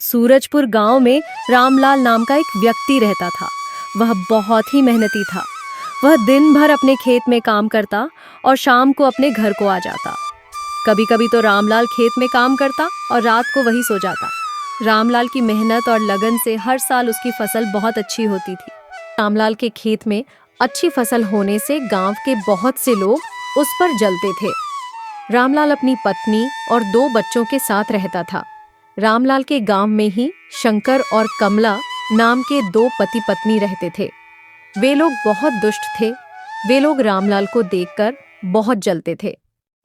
सूरजपुर गांव में रामलाल नाम का एक व्यक्ति रहता था। वह बहुत ही मेहनती था। वह दिन भर अपने खेत में काम करता और शाम को अपने घर को आ जाता। कभी कभी तो रामलाल खेत में काम करता और रात को वही सो जाता। रामलाल की मेहनत और लगन से हर साल उसकी फसल बहुत अच्छी होती थी। रामलाल के खेत में अच्छी फसल होने से गांव के बहुत से लोग उस पर जलते थे। रामलाल अपनी पत्नी और 2 बच्चों के साथ रहता था। रामलाल के गांव में ही शंकर और कमला नाम के 2 पति पत्नी रहते थे। वे लोग बहुत दुष्ट थे। वे लोग रामलाल को देखकर बहुत जलते थे।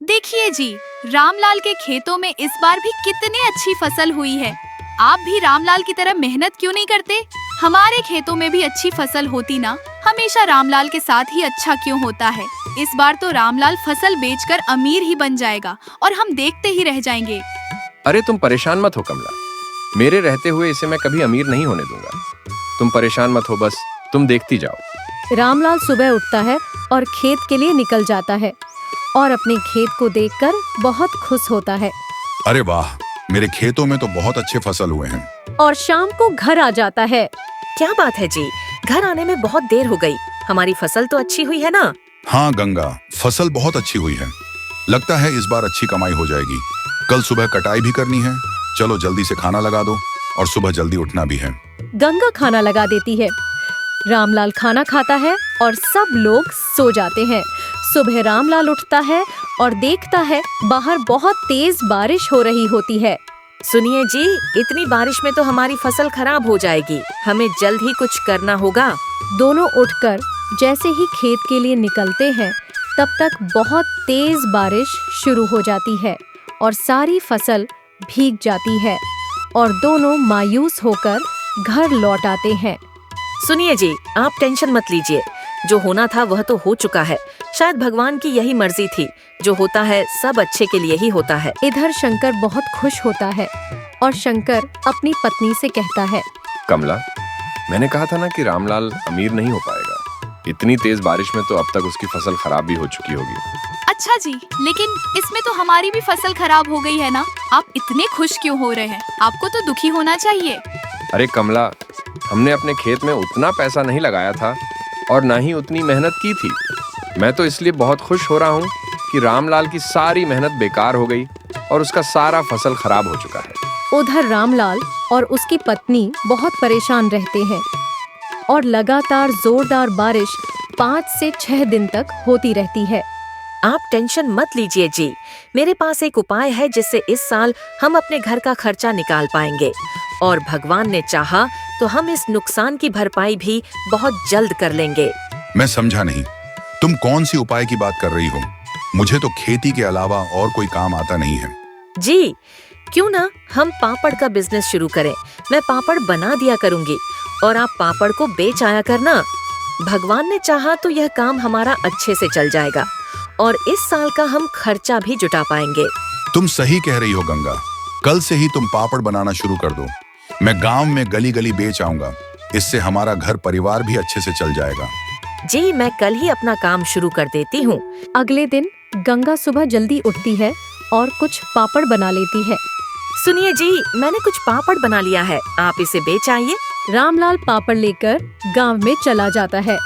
देखिए जी, रामलाल के खेतों में इस बार भी कितनी अच्छी फसल हुई है। आप भी रामलाल की तरह मेहनत क्यों नहीं करते? हमारे खेतों में भी अच्छी फसल होती ना। हमेशा रामलाल के साथ ही अच्छा क्यों होता है? इस बार तो रामलाल फसल बेचकर अमीर ही बन जाएगा और हम देखते ही रह जाएंगे। अरे तुम परेशान मत हो कमला, मेरे रहते हुए इसे मैं कभी अमीर नहीं होने दूंगा। तुम परेशान मत हो, बस तुम देखती जाओ। रामलाल सुबह उठता है और खेत के लिए निकल जाता है और अपने खेत को देखकर बहुत खुश होता है। अरे वाह, मेरे खेतों में तो बहुत अच्छे फसल हुए हैं। और शाम को घर आ जाता है। क्या बात है जी, घर आने में बहुत देर हो गई। हमारी फसल तो अच्छी हुई है ना? हाँ गंगा, फसल बहुत अच्छी हुई है। लगता है इस बार अच्छी कमाई हो जाएगी। कल सुबह कटाई भी करनी है। चलो जल्दी से खाना लगा दो और सुबह जल्दी उठना भी है। गंगा खाना लगा देती है। रामलाल खाना खाता है और सब लोग सो जाते हैं। सुबह रामलाल उठता है और देखता है बाहर बहुत तेज बारिश हो रही होती है। सुनिए जी, इतनी बारिश में तो हमारी फसल खराब हो जाएगी। हमें जल्द ही कुछ करना होगा। दोनों उठकर जैसे ही खेत के लिए निकलते हैं, तब तक बहुत तेज बारिश शुरू हो जाती है और सारी फसल भीग जाती है और दोनों मायूस होकर घर लौट आते हैं। सुनिए जी, आप टेंशन मत लीजिए। जो होना था वह तो हो चुका है। शायद भगवान की यही मर्जी थी। जो होता है सब अच्छे के लिए ही होता है। इधर शंकर बहुत खुश होता है और शंकर अपनी पत्नी से कहता है, कमला, मैंने कहा था ना कि रामलाल अमीर नहीं हो पाएगा। इतनी तेज बारिश में तो अब तक उसकी फसल खराब भी हो चुकी होगी। अच्छा जी, लेकिन इसमें तो हमारी भी फसल खराब हो गई है ना। आप इतने खुश क्यों हो रहे हैं? आपको तो दुखी होना चाहिए। अरे कमला, हमने अपने खेत में उतना पैसा नहीं लगाया था और ना ही उतनी मेहनत की थी। मैं तो इसलिए बहुत खुश हो रहा हूँ कि रामलाल की सारी मेहनत बेकार हो गई और उसका सारा फसल खराब हो चुका है। उधर रामलाल और उसकी पत्नी बहुत परेशान रहते हैं और लगातार जोरदार बारिश 5 से 6 दिन तक होती रहती है। आप टेंशन मत लीजिए जी, मेरे पास एक उपाय है जिससे इस साल हम अपने घर का खर्चा निकाल पाएंगे और भगवान ने चाहा तो हम इस नुकसान की भरपाई भी बहुत जल्द कर लेंगे। मैं समझा नहीं, तुम कौन सी उपाय की बात कर रही हो? मुझे तो खेती के अलावा और कोई काम आता नहीं है। जी, क्यों ना हम पापड़ का बिजनेस शुरू करें। मैं पापड़ बना दिया करूंगी और आप पापड़ को बेच आया करना। भगवान ने चाहा तो यह काम हमारा अच्छे से चल जाएगा और इस साल का हम खर्चा भी जुटा पाएंगे। तुम सही कह रही हो गंगा, कल से ही तुम पापड़ बनाना शुरू कर दो। मैं गांव में गली गली बेच आऊंगा। इससे हमारा घर परिवार भी अच्छे से चल जाएगा। जी, मैं कल ही अपना काम शुरू कर देती हूँ। अगले दिन गंगा सुबह जल्दी उठती है और कुछ पापड़ बना लेती है। सुनिए जी, मैंने कुछ पापड़ बना लिया है, आप इसे बेच आइए। रामलाल पापड़ लेकर गांव में चला जाता है।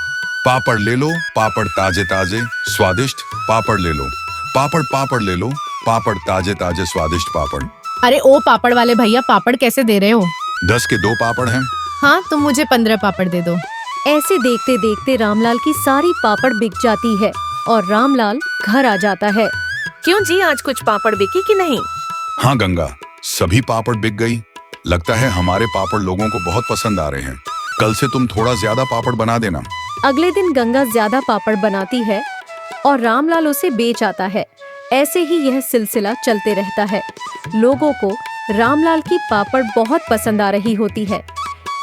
पापड़ ले लो, पापड़ ताजे ताजे स्वादिष्ट पापड़ ले लो। पापड़ ले लो, पापड़ ताजे ताजे स्वादिष्ट पापड़। अरे ओ पापड़ वाले भैया, पापड़ कैसे दे रहे हो? 10 के 2 पापड़ हैं। हाँ, तुम मुझे 15 पापड़ दे दो। ऐसे देखते देखते रामलाल की सारी पापड़ बिक जाती है और रामलाल घर आ जाता है। क्यों जी, आज कुछ पापड़ बिकी कि नहीं? हाँ गंगा, सभी पापड़ बिक गई। लगता है हमारे पापड़ लोगों को बहुत पसंद आ रहे हैं। कल से तुम थोड़ा ज्यादा पापड़ बना देना। अगले दिन गंगा ज्यादा पापड़ बनाती है और रामलाल उसे बेच आता है। ऐसे ही यह सिलसिला चलते रहता है। लोगों को रामलाल की पापड़ बहुत पसंद आ रही होती है।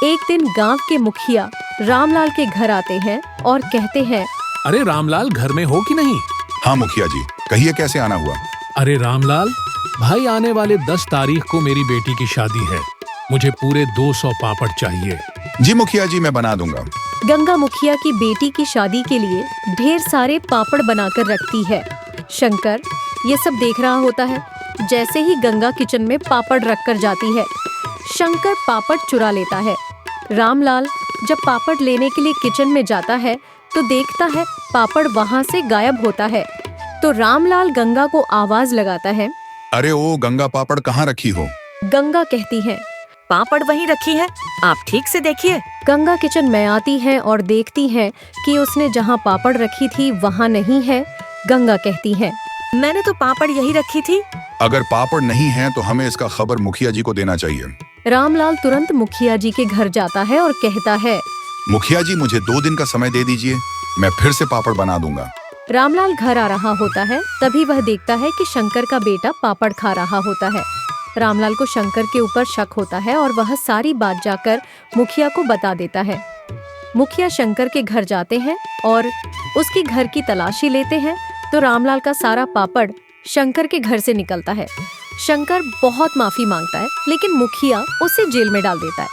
एक दिन गांव के मुखिया रामलाल के घर आते हैं और कहते हैं, अरे रामलाल घर में हो कि नहीं? हाँ मुखिया जी, कहिए कैसे आना हुआ? अरे रामलाल भाई, आने वाले 10 तारीख को मेरी बेटी की शादी है। मुझे पूरे 200 पापड़ चाहिए। जी मुखिया जी, मैं बना दूंगा। गंगा मुखिया की बेटी की शादी के लिए ढेर सारे पापड़ बनाकर रखती है। शंकर ये सब देख रहा होता है। जैसे ही गंगा किचन में पापड़ रख कर जाती है, शंकर पापड़ चुरा लेता है। रामलाल जब पापड़ लेने के लिए किचन में जाता है तो देखता है पापड़ वहां से गायब होता है। तो रामलाल गंगा को आवाज लगाता है। अरे ओ गंगा, पापड़ कहाँ रखी हो? गंगा कहती है। पापड़ वहीं रखी है, आप ठीक से देखिए। गंगा किचन में आती है और देखती है कि उसने जहाँ पापड़ रखी थी वहाँ नहीं है। गंगा कहती है, मैंने तो पापड़ यही रखी थी। अगर पापड़ नहीं है तो हमें इसका खबर मुखिया जी को देना चाहिए। रामलाल तुरंत मुखिया जी के घर जाता है और कहता है, मुखिया जी, मुझे 2 दिन का समय दे दीजिए, मैं फिर से पापड़ बना दूंगा। रामलाल घर आ रहा होता है, तभी वह देखता है कि शंकर का बेटा पापड़ खा रहा होता है। रामलाल को शंकर के ऊपर शक होता है और वह सारी बात जाकर मुखिया को बता देता है। मुखिया शंकर के घर जाते हैं और उसके घर की तलाशी लेते हैं तो रामलाल का सारा पापड़ शंकर के घर से निकलता है। शंकर बहुत माफी मांगता है लेकिन मुखिया उसे जेल में डाल देता है।